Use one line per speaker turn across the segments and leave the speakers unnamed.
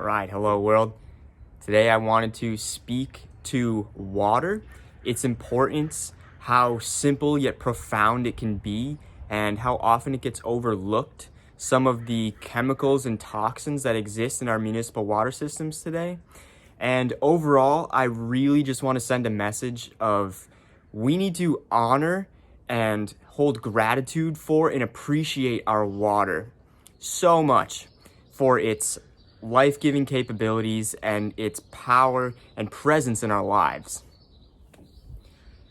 Alright, hello world. Today I wanted to speak to water, its importance, how simple yet profound it can be, and how often it gets overlooked, some of the chemicals and toxins that exist in our municipal water systems today. And overall, I really just want to send a message of we need to honor and hold gratitude for and appreciate our water so much for its life-giving capabilities and its power and presence in our lives.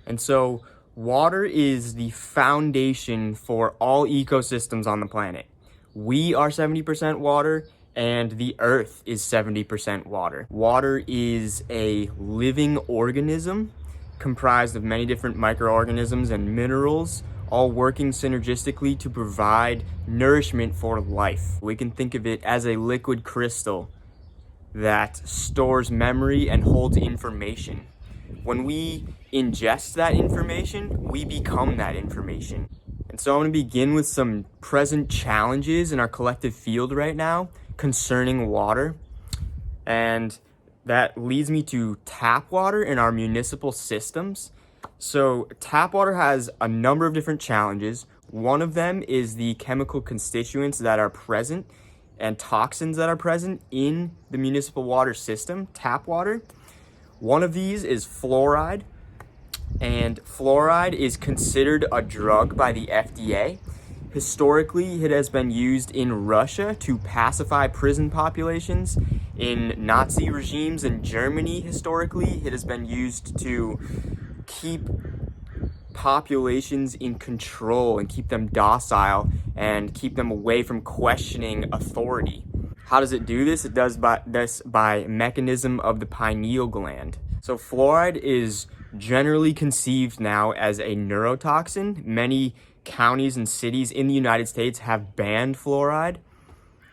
And so water is the foundation for all ecosystems on the planet. We are 70% water and the earth is 70% water. Water is a living organism comprised of many different microorganisms and minerals, all working synergistically to provide nourishment for life. We can think of it as a liquid crystal that stores memory and holds information. When we ingest that information, we become that information. And so I'm going to begin with some present challenges in our collective field right now concerning water. And that leads me to tap water in our municipal systems. So tap water has a number of different challenges. One of them is the chemical constituents that are present and toxins that are present in the municipal water system, tap water. One of these is fluoride, and fluoride is considered a drug by the FDA. Historically, it has been used in Russia to pacify prison populations. In Nazi regimes in Germany, historically, it has been used to keep populations in control and keep them docile and keep them away from questioning authority. How does it do this? It does this by mechanism of the pineal gland. So fluoride is generally conceived now as a neurotoxin. Many counties and cities in the United States have banned fluoride.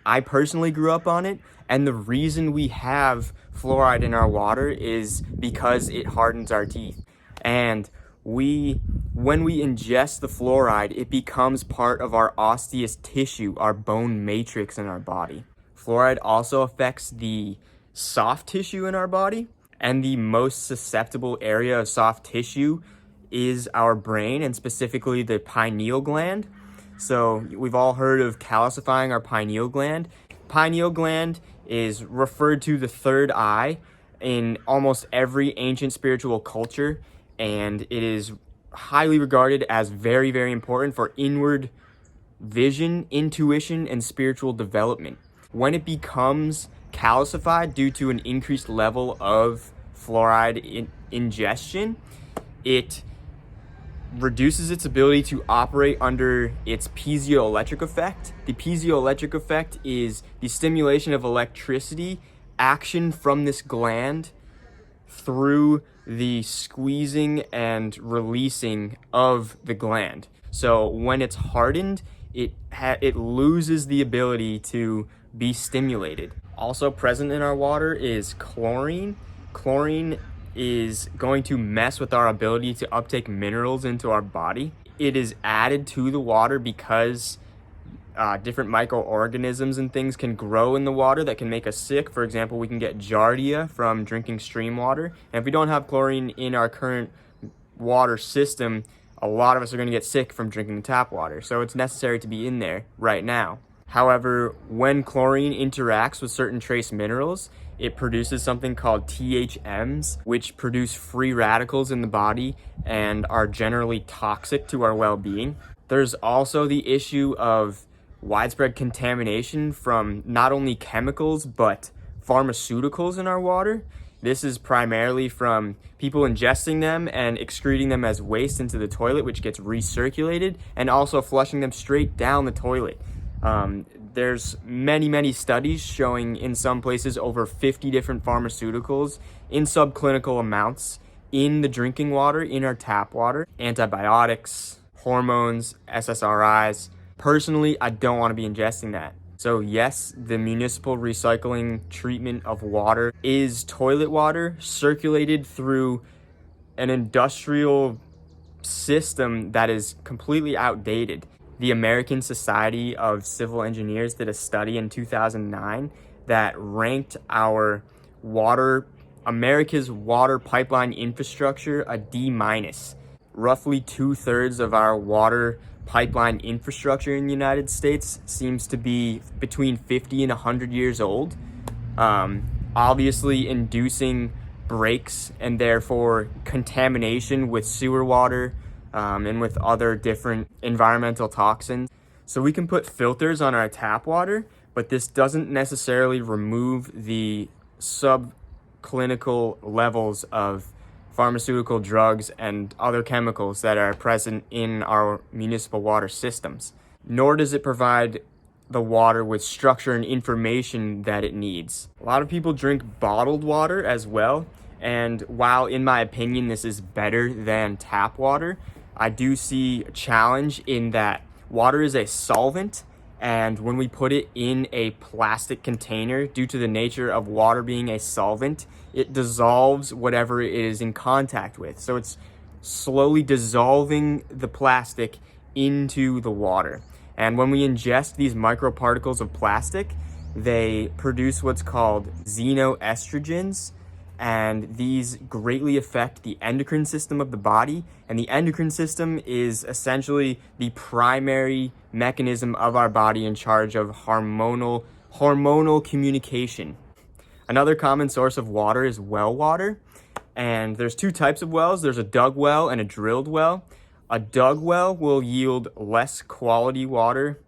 I personally grew up on it, and the reason we have fluoride in our water is because it hardens our teeth. And when we ingest the fluoride, it becomes part of our osseous tissue, our bone matrix in our body. Fluoride also affects the soft tissue in our body, and the most susceptible area of soft tissue is our brain, and specifically the pineal gland. So we've all heard of calcifying our pineal gland. Pineal gland is referred to the third eye in almost every ancient spiritual culture, and it is highly regarded as very, very important for inward vision, intuition, and spiritual development. When it becomes calcified due to an increased level of fluoride ingestion, it reduces its ability to operate under its piezoelectric effect. The piezoelectric effect is the stimulation of electricity action from this gland through the squeezing and releasing of the gland. So when it's hardened, it loses the ability to be stimulated. Also present in our water is chlorine. Chlorine is going to mess with our ability to uptake minerals into our body. It is added to the water because different microorganisms and things can grow in the water that can make us sick. For example, we can get giardia from drinking stream water. And if we don't have chlorine in our current water system, a lot of us are going to get sick from drinking the tap water. So it's necessary to be in there right now. However, when chlorine interacts with certain trace minerals, it produces something called THMs, which produce free radicals in the body and are generally toxic to our well-being. There's also the issue of widespread contamination from not only chemicals, but pharmaceuticals in our water. This is primarily from people ingesting them and excreting them as waste into the toilet, which gets recirculated, and also flushing them straight down the toilet. There's many studies showing in some places over 50 different pharmaceuticals in subclinical amounts in the drinking water, in our tap water, antibiotics, hormones, SSRIs. Personally, I don't want to be ingesting that. So yes, the municipal recycling treatment of water is toilet water circulated through an industrial system that is completely outdated. The American Society of Civil Engineers did a study in 2009, that ranked America's water pipeline infrastructure a D-. Roughly 2/3 of our water pipeline infrastructure in the United States seems to be between 50 and 100 years old, obviously inducing breaks and therefore contamination with sewer water and with other different environmental toxins. So we can put filters on our tap water, but this doesn't necessarily remove the subclinical levels of pharmaceutical drugs and other chemicals that are present in our municipal water systems. Nor does it provide the water with structure and information that it needs. A lot of people drink bottled water as well, and while in my opinion this is better than tap water, I do see a challenge in that water is a solvent, and when we put it in a plastic container, due to the nature of water being a solvent, it dissolves whatever it is in contact with. So it's slowly dissolving the plastic into the water. And when we ingest these microparticles of plastic, they produce what's called xenoestrogens, and these greatly affect the endocrine system of the body. And the endocrine system is essentially the primary mechanism of our body in charge of hormonal communication. Another common source of water is well water, and there's two types of wells. There's a dug well and a drilled well. A dug well will yield less quality water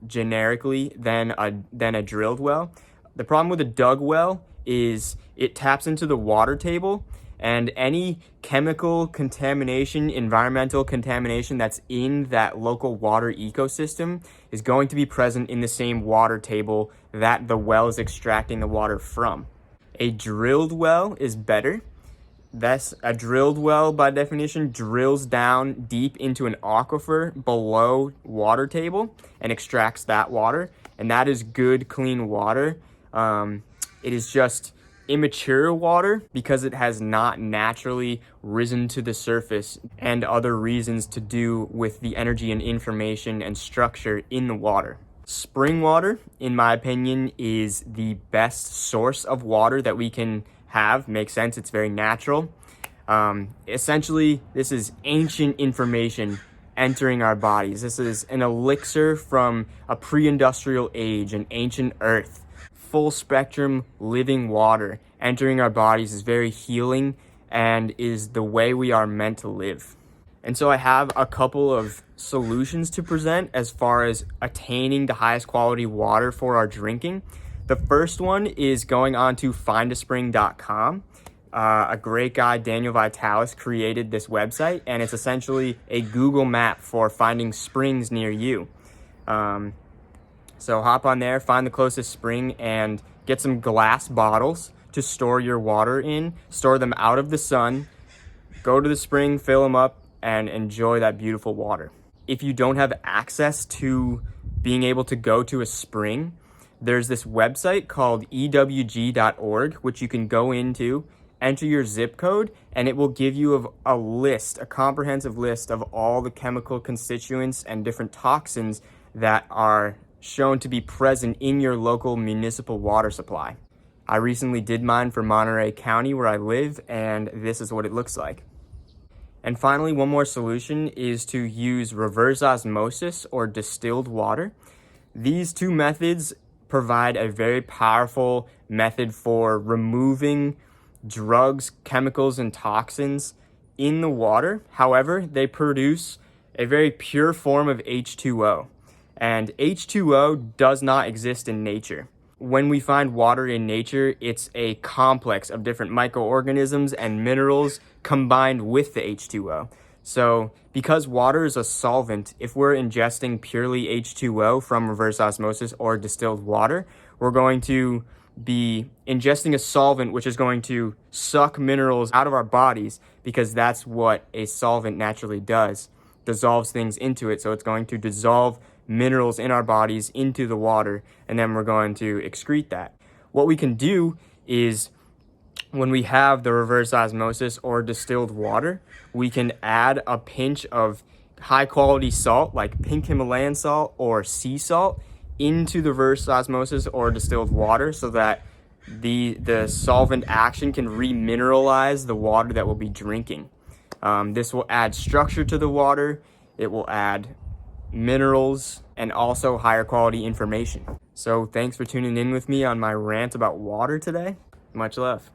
generically than a drilled well. The problem with a dug well is it taps into the water table, and any chemical contamination, environmental contamination that's in that local water ecosystem is going to be present in the same water table that the well is extracting the water from. A drilled well is better. Thus, a drilled well, by definition, drills down deep into an aquifer below water table and extracts that water, and that is good, clean water. It is just immature water because it has not naturally risen to the surface, and other reasons to do with the energy and information and structure in the water. Spring water, in my opinion, is the best source of water that we can have. Makes sense, it's very natural. Essentially, this is ancient information entering our bodies. This is an elixir from a pre-industrial age, an ancient earth. Full spectrum living water entering our bodies is very healing and is the way we are meant to live. And so I have a couple of solutions to present as far as attaining the highest quality water for our drinking. The first one is going on to findaspring.com. A great guy, Daniel Vitalis, created this website, and it's essentially a Google map for finding springs near you. So hop on there, find the closest spring, and get some glass bottles to store your water in. Store them out of the sun. Go to the spring, fill them up, and enjoy that beautiful water. If you don't have access to being able to go to a spring, there's this website called ewg.org, which you can go into, enter your zip code, and it will give you a comprehensive list of all the chemical constituents and different toxins that are shown to be present in your local municipal water supply. I recently did mine for Monterey County where I live, and this is what it looks like. And finally, one more solution is to use reverse osmosis or distilled water. These two methods provide a very powerful method for removing drugs, chemicals, and toxins in the water. However, they produce a very pure form of H2O. And H2O does not exist in nature. When we find water in nature, it's a complex of different microorganisms and minerals combined with the H2O. So because water is a solvent, if we're ingesting purely H2O from reverse osmosis or distilled water, we're going to be ingesting a solvent which is going to suck minerals out of our bodies, because that's what a solvent naturally does. Dissolves things into it, so it's going to dissolve minerals in our bodies into the water, and then we're going to excrete that. What we can do is, when we have the reverse osmosis or distilled water, we can add a pinch of high quality salt like pink Himalayan salt or sea salt into the reverse osmosis or distilled water so that the solvent action can remineralize the water that we'll be drinking. This will add structure to the water. It will add minerals and also higher quality information. So thanks for tuning in with me on my rant about water today. Much love.